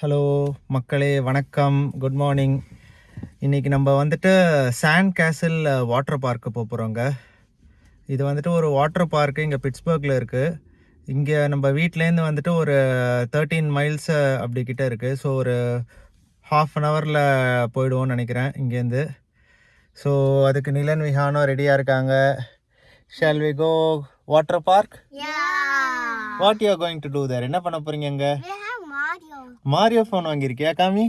Hello மக்களே, வணக்கம், good morning. இன்றைக்கி நம்ம வந்துட்டு சாண்ட் கேசில் வாட்டர் பார்க்கு போகிறோங்க. இது வந்துட்டு ஒரு வாட்டர் பார்க்கு இங்கே பிட்ஸ்பர்கில் இருக்குது. இங்கே நம்ம வீட்டிலேருந்து வந்துட்டு ஒரு 13 மைல்ஸ் அப்படிக்கிட்ட இருக்குது. ஸோ ஒரு ½ அன் ஹவரில் போயிடுவோன்னு நினைக்கிறேன் இங்கேருந்து. ஸோ அதுக்கு நிலன் விஹானோ ரெடியாக இருக்காங்க. Shall we go water park? What you are going to do there? என்ன பண்ண போகிறீங்க அங்கே? மாரியோ ஃபோன் வாங்கியிருக்கியா? காமி.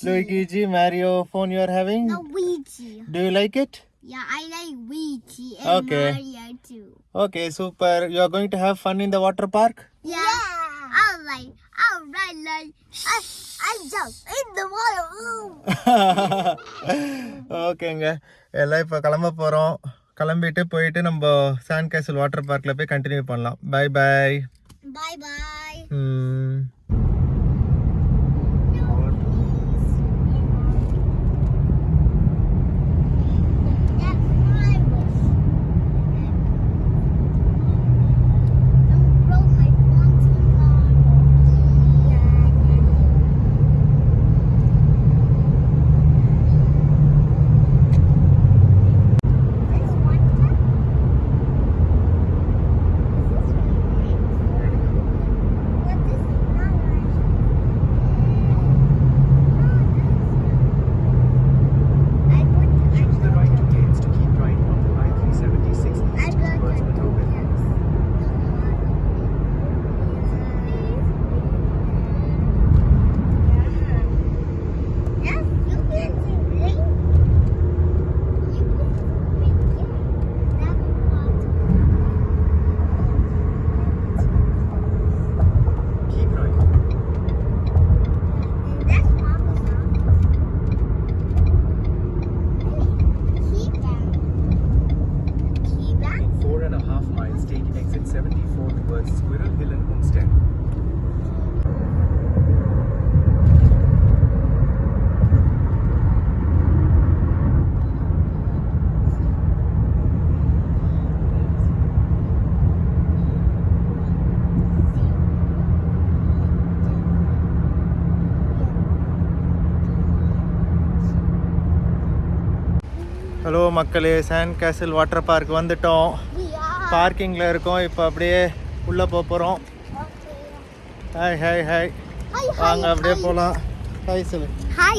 Luigi, Mario phone you are having? No, Luigi. Do you like it? Yeah, I like Luigi and Okay. Mario too. Okay, super. You are going to have fun in the water park? Yeah. Alright. I jump in the water. ஓகேங்க, எல்லாம் இப்போ கிளம்ப போகிறோம். கிளம்பிட்டு போயிட்டு நம்ம sand கேசில் water பார்க்கில் போய் கண்டினியூ பண்ணலாம். Bye bye. Bye bye. Hello மக்களே, சாண்ட் கேசில் வாட்டர் பார்க் வந்துட்டோம். பார்க்கிங்கில் இருக்கோம். இப்போ அப்படியே உள்ளே போகிறோம். Hi hi hi. வாங்க அப்படியே போகலாம். ஹாய் சொல்லு. Hi.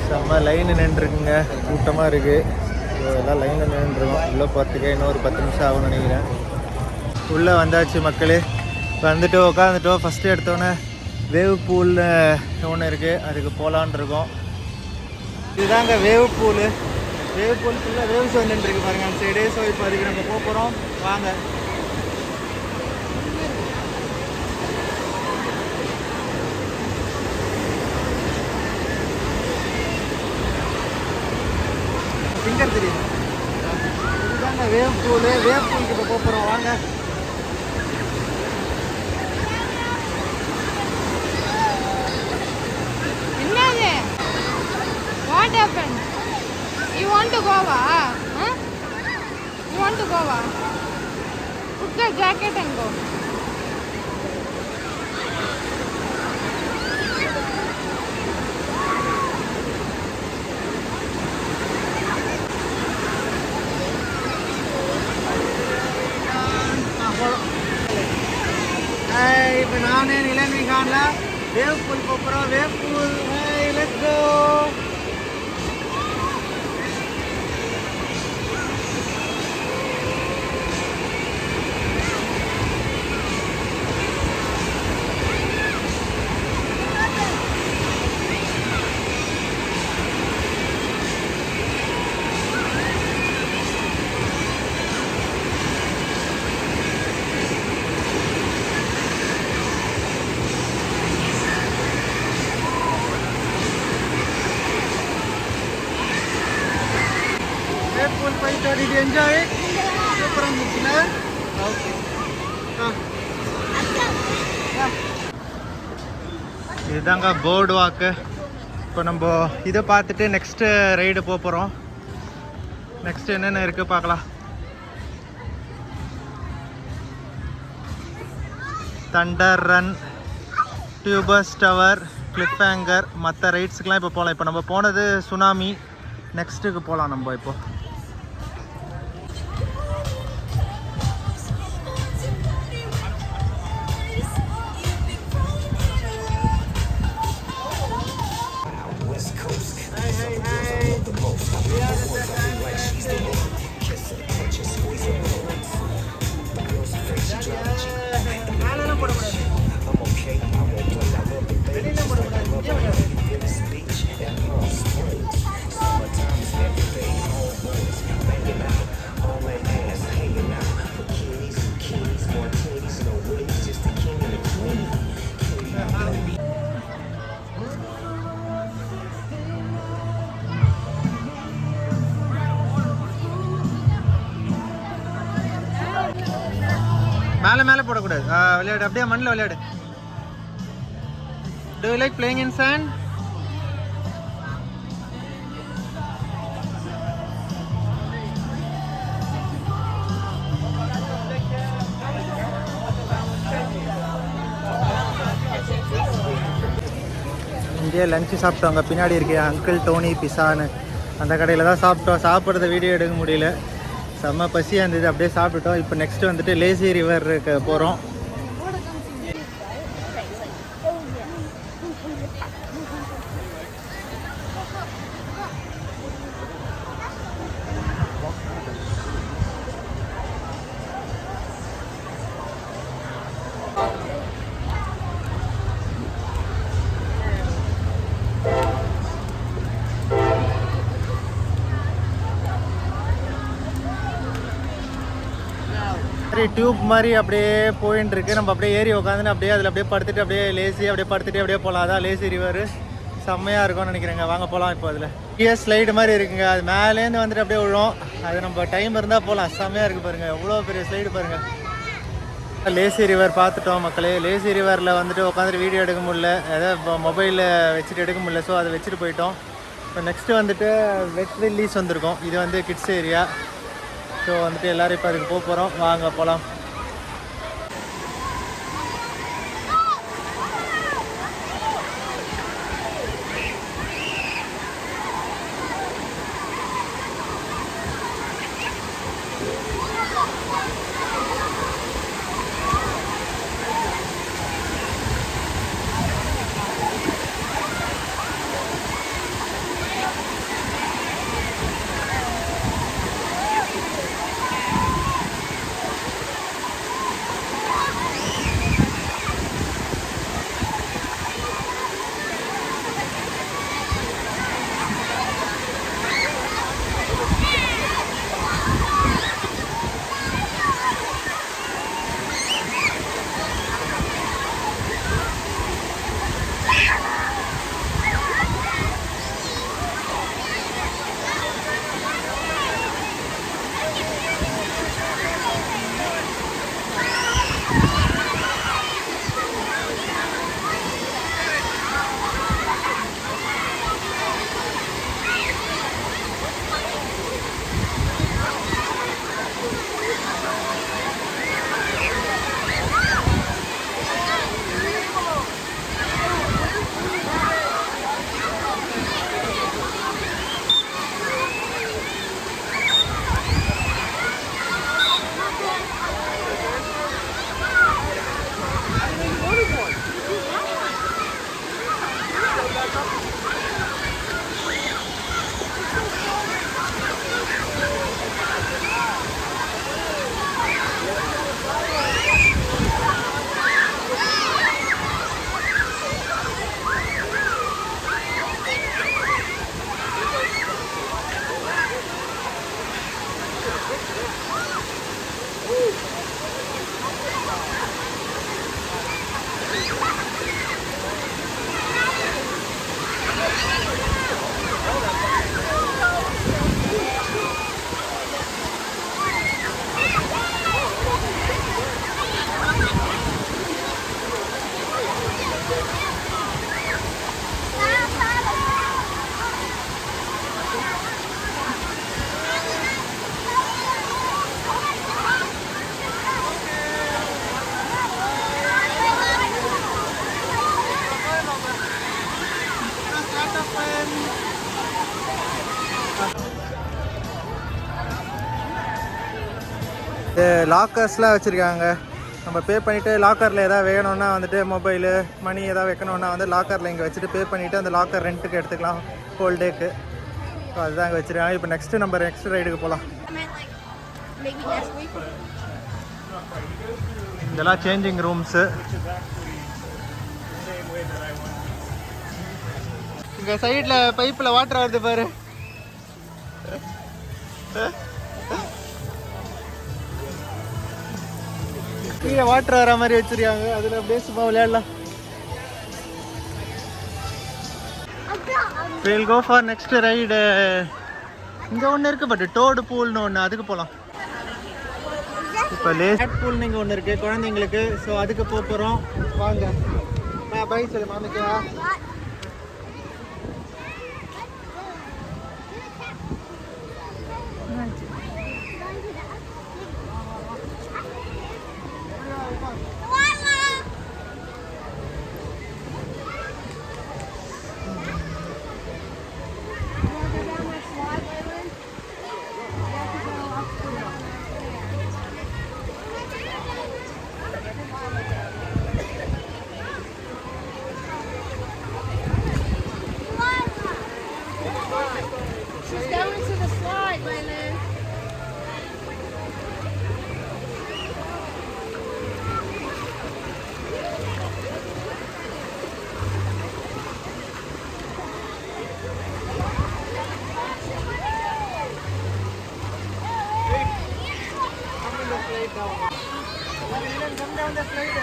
செம்ம லைன் நின்றுருக்குங்க, கூட்டமாக இருக்குது. ஸோ எல்லாம் லைனில் நின்றுருக்கோம். உள்ளே போகிறதுக்கே இன்னும் ஒரு 10 நிமிஷம் ஆகும்னு நினைக்கிறேன். உள்ளே வந்தாச்சு மக்களே. வந்துட்டு உட்காந்துட்டோம். ஃபஸ்ட்டு எடுத்தோன்னே வேவ் பூல்னு ஒன்று இருக்குது, அதுக்கு போகலான் இருக்கோம். இதுதாங்க வேவ் பூலு. வேவ் பூல் ஃபுல்லாக வேவ்ஸ் வந்துட்டுருக்கு பாருங்க அந்த சைடு. ஸோ இப்போ அதுக்கு நம்ம போக போகிறோம். வாங்க. ஃபிங்கர் தெரியுது. இதுதாங்க வேவ் பூலு. வேவ் பூலுக்கு இப்போ போக போகிறோம். வாங்க. என்னது? What happened? You want to go? Huh? You want to go? Put the jacket and go. இப்போ நானே நிலன் விஹானில் வேவ் பூல் போகிறோம். Wave pool. Let's go. pool fight. Did you enjoy it? Super இருந்துச்சுல? Okay. இதுதாங்க போர்டு வாக்கு. இப்போ நம்ம இதை பார்த்துட்டு நெக்ஸ்ட்டு ரைடு போகிறோம். நெக்ஸ்ட் என்னென்ன இருக்குது பார்க்கலாம். Thunder run, tubers tower, Cliff hanger, மற்ற ரைட்ஸுக்கெலாம் இப்போ போகலாம். இப்போ நம்ம போனது சுனாமி. நெக்ஸ்ட்டுக்கு போகலாம் நம்ம இப்போ. மேலே மேலே போடக்கூடாது. விளையாடு, அப்படியே மண்ணில் விளையாடு. Do you like playing in sand? இங்கே லஞ்சு சாப்பிட்டோங்க. பின்னாடி இருக்கே அங்கிள் டோனி பிசான்னு அந்த கடையில் தான் சாப்பிட்டோம். சாப்பிட்றத வீடியோ எடுக்க முடியல, செம்ம பசியாக இருந்தது. அப்படியே சாப்பிட்டுட்டோம். இப்போ நெக்ஸ்ட்டு வந்துட்டு லேசி ரிவருக்கு போகிறோம். டியூப் மாதிரி அப்படியே போயின்னு இருக்கு. நம்ம அப்படியே ஏறி உட்காந்துன்னு அப்படியே அதில் அப்படியே படுத்துட்டு அப்படியே லேசி அப்படியே படுத்துட்டு அப்படியே போகலாம். அதான் லேசி ரிவர். செம்மையாக இருக்கும்னு நினைக்கிறேங்க. வாங்க போகலாம். இப்போ அதில் ஸ்லைடு மாதிரி இருக்குங்க. அது மேலேருந்து வந்துட்டு அப்படியே விழும். அது நம்ம டைம் இருந்தால் போகலாம். செம்மையாக இருக்குது பாருங்கள். எவ்வளோ பெரிய ஸ்லைடு பாருங்கள். லேசி ரிவர் பார்த்துட்டோம் மக்களே. லேசி ரிவரில் வந்துட்டு உட்காந்துட்டு வீடியோ எடுக்க முடியல, ஏதோ மொபைலில் வச்சுட்டு எடுக்க முடியல. ஸோ அதை வச்சுட்டு போயிட்டோம். இப்போ நெக்ஸ்ட்டு வந்துட்டு வெட் ரிலீஸ் வந்திருக்கோம். இது வந்து கிட்ஸ் ஏரியா. ஸோ வந்துட்டு எல்லோரும் இப்போ அதுக்கு போக போகிறோம். வாங்க போகலாம். லாக்கர்ஸ்லாம் வச்சுருக்காங்க. நம்ம பே பண்ணிவிட்டு லாக்கரில் எதாவது வேணும்னா வந்துட்டு மொபைலு மணி எதாவது வைக்கணுன்னா வந்து லாக்கரில் இங்கே வச்சுட்டு பே பண்ணிவிட்டு அந்த லாக்கர் ரெண்ட்டுக்கு எடுத்துக்கலாம் ஹோல் டேக்கு. ஸோ அதுதான் அங்கே வச்சுருக்காங்க. இப்போ நெக்ஸ்ட் ரைடுக்கு போகலாம். இதெல்லாம் சேஞ்சிங் ரூம்ஸு. இங்கே சைடில் பைப்பில் வாட்டர் வருது பாரு. கீழே வாட்டர் வர மாதிரி வச்சிருக்காங்க. அதில் அப்படியே சும்மா விளையாடலாம். we'll go for next ride. இங்கே ஒன்று இருக்குது பட் டோடு பூல்னு ஒன்று, அதுக்கு போகலாம். இப்போ லேட் பூல்னு இங்கே ஒன்று இருக்குது குழந்தைங்களுக்கு. ஸோ அதுக்கு போகிறோம். வாங்க பை சொல்லு மாமிக்கா. Come down the slide.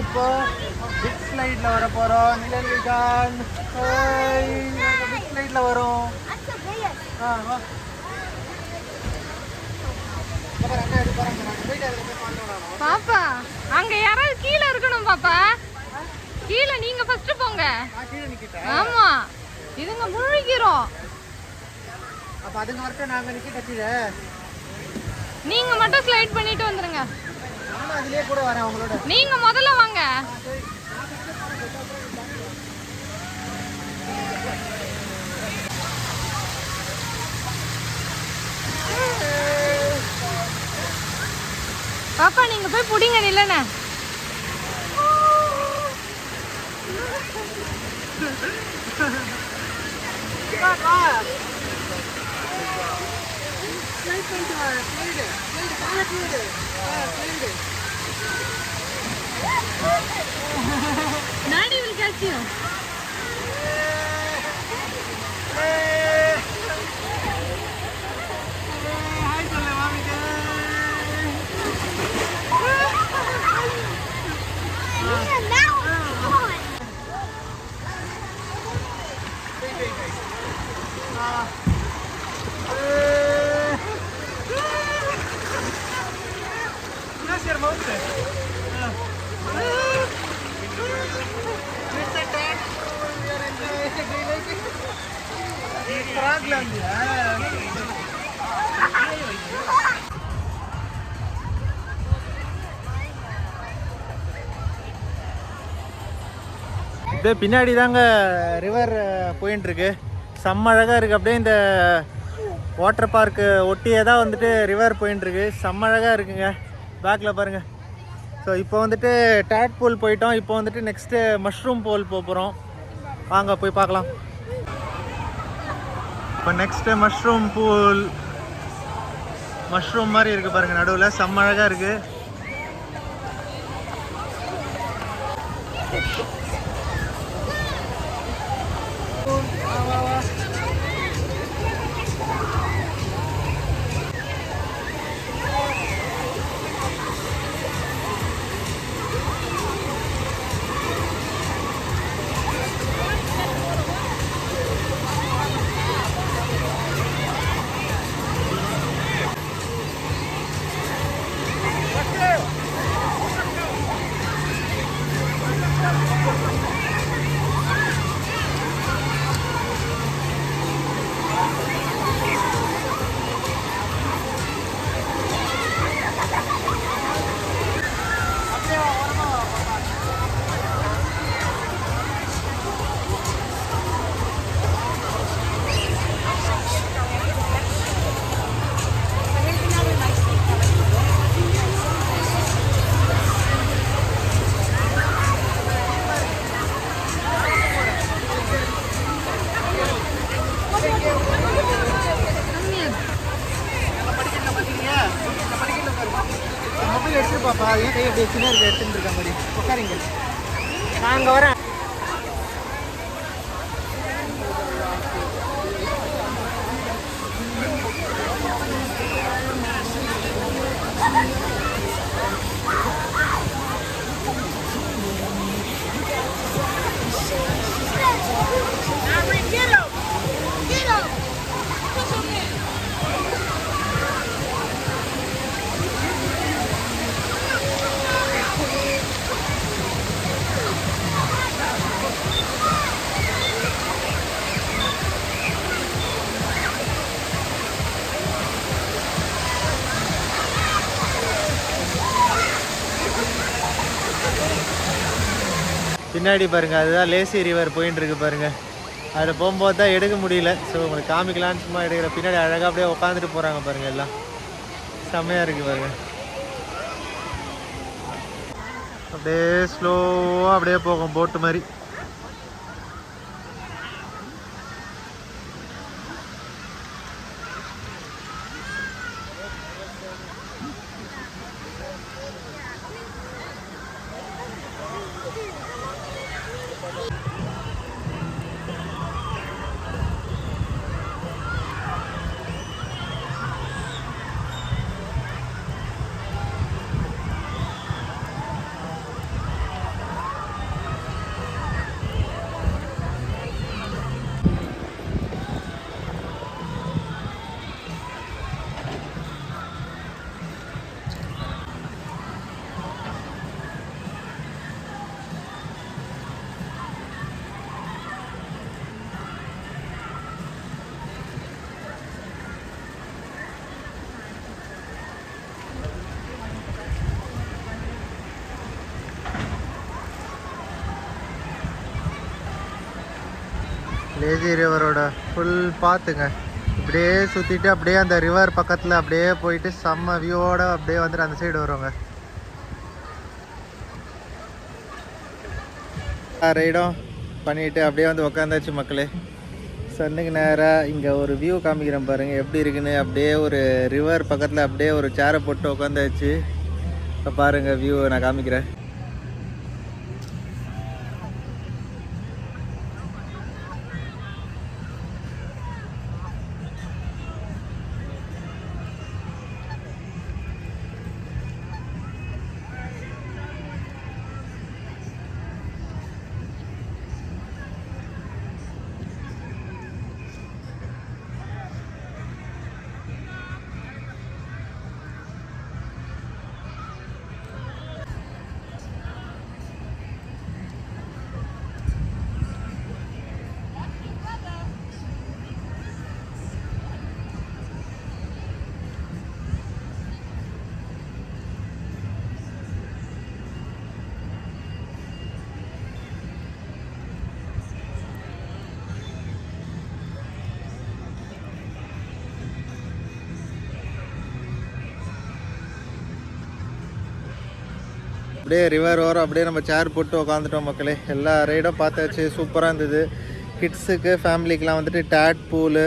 இப்போ பிக் ஸ்லைடில் வர போகிறோம். நிலன்விகான் பிக் ஸ்லைடில் வரும். வா பாப்பா அங்க யாராவது கீழே இருக்கணும். பாப்பா கீழே நீங்க ஃபர்ஸ்ட் போங்க. ஆமா இதுங்க முழுகிறோம். அப்ப அதுங்க வரட்டும், நாங்க நிக்கிட்ட கீழே. நீங்க மட்டும் ஸ்லைட் பண்ணிட்டு வந்துருங்க. நானும் அதிலே கூட வரேன் அவங்களோட. நீங்க முதல்ல வாங்க. பாப்பா நீங்க போய் புடிங்க நில்லன. Daddy will catch you. Hi, Sola, mommy. That's your mountain. It's a track. We are enjoying it. Track land, இது பின்னாடி தாங்க ரிவர் போயின்னு இருக்கு. செம்ம அழகாக இருக்குது. அப்படியே இந்த வாட்டர் பார்க்கு ஒட்டியே தான் வந்துட்டு ரிவர் போயின்னு இருக்கு. செம்ம அழகாக இருக்குங்க. பேக்கில் பாருங்கள். ஸோ இப்போ வந்துட்டு டேட் பூல் போயிட்டோம். இப்போ வந்துட்டு நெக்ஸ்ட்டு மஷ்ரூம் பூல் போகிறோம். வாங்க போய் பார்க்கலாம். இப்போ நெக்ஸ்ட்டு மஷ்ரூம் பூல். மஷ்ரூம் மாதிரி இருக்குது பாருங்கள் நடுவில். செம்ம அழகாக இருக்குது. பாட்டில் எடுத்துட்டு பாப்பா, ஏன் கை அப்படியே சின்ன இருக்க எடுத்துட்டு இருக்க மாதிரி உட்காருங்க. நான் அங்கே வரேன். பின்னாடி பாருங்கள், அதுதான் லேசி ரிவர் போயின்னு இருக்கு பாருங்கள். அதில் போகும்போது தான் எடுக்க முடியல. ஸோ உங்களுக்கு காமிக்கலான்னு சும்மா எடுக்கிற. பின்னாடி அழகாக அப்படியே உட்காந்துட்டு போகிறாங்க பாருங்கள், எல்லாம் செம்மையாக இருக்குது பாருங்கள். அப்படியே ஸ்லோவாக அப்படியே போகும் போட்டு மாதிரி. லேசி ரிவரோட ஃபுல் பார்த்துங்க. இப்படியே சுற்றிட்டு அப்படியே அந்த ரிவர் பக்கத்தில் அப்படியே போயிட்டு செம்ம வியூவோட அப்படியே வந்துட்டு அந்த சைடு வருவாங்க. ரைடும் பண்ணிவிட்டு அப்படியே வந்து உக்காந்தாச்சு மக்களே. சன்னுக்கு நேராக இங்கே ஒரு வியூ காமிக்கிறேன் பாருங்கள் எப்படி இருக்குன்னு. அப்படியே ஒரு ரிவர் பக்கத்தில் அப்படியே ஒரு சேரை போட்டு உக்காந்தாச்சு. இப்போ பாருங்கள் வியூ நான் காமிக்கிறேன். அப்படியே ரிவர் ஓரம் அப்படியே நம்ம சேர் போட்டு உட்காந்துட்டோம் மக்களே. எல்லா ரைடும் பார்த்தாச்சு, சூப்பராக இருந்தது. கிட்ஸுக்கு ஃபேமிலிக்கெலாம் வந்துட்டு டேட் பூலு,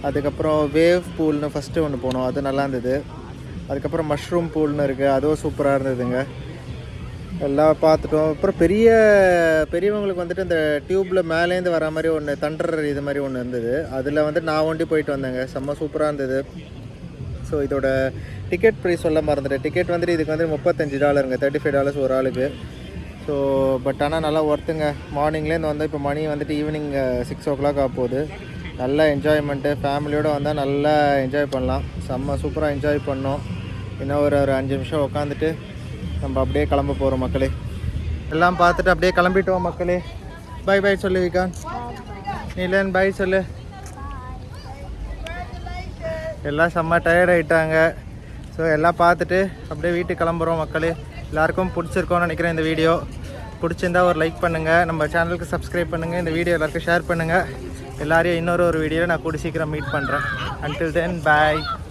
அதுக்கப்புறம் வேவ் பூல்னு ஃபஸ்ட்டு ஒன்று போனோம், அது நல்லா இருந்தது. அதுக்கப்புறம் மஷ்ரூம் பூல்னு இருக்குது, அதுவும் சூப்பராக இருந்ததுங்க. எல்லாம் பார்த்துட்டோம். அப்புறம் பெரியவங்களுக்கு வந்துட்டு இந்த டியூப்பில் மேலேருந்து வர மாதிரி ஒன்று தண்டர் இது மாதிரி ஒன்று இருந்தது. அதில் வந்துட்டு நான் ஒண்டி போயிட்டு வந்தேங்க, செம்ம சூப்பராக இருந்தது. ஸோ இதோட டிக்கெட் ப்ரைஸ் சொல்ல மறந்துட்டேன். டிக்கெட் வந்துட்டு இதுக்கு வந்து $35, $35 ஒரு ஆளுக்கு. ஸோ பட் ஆனால் நல்லா ஒர்த்துங்க. மார்னிங்லேருந்து வந்தால் இப்போ மணி வந்துட்டு ஈவினிங் 6 o'clock ஆக போகுது. நல்லா என்ஜாய்மெண்ட்டு, ஃபேமிலியோடு வந்தால் நல்லா என்ஜாய் பண்ணலாம். செம்ம சூப்பராக என்ஜாய் பண்ணோம். இன்னும் ஒரு 5 நிமிஷம் உட்காந்துட்டு நம்ம அப்படியே கிளம்ப போகிறோம் மக்களே. எல்லாம் பார்த்துட்டு அப்படியே கிளம்பிட்டோம் மக்களே. பை பை சொல்லு விகான். நீலன் பை சொல்லு. எல்லாம் செம்ம டயர்ட் ஆகிட்டாங்க. ஸோ எல்லாம் பார்த்துட்டு அப்படியே வீட்டுக்கு கிளம்புறோம் மக்களே. எல்லாருக்கும் பிடிச்சிருக்கோன்னு நினைக்கிறேன். இந்த வீடியோ பிடிச்சிருந்தா ஒரு லைக் பண்ணுங்கள், நம்ம சேனலுக்கு சப்ஸ்கிரைப் பண்ணுங்கள், இந்த வீடியோ எல்லாருக்கும் ஷேர் பண்ணுங்கள். எல்லாரையும் இன்னொரு வீடியோவில் நான் கூடி சீக்கிரம் மீட் பண்ணுறேன். Until then, bye.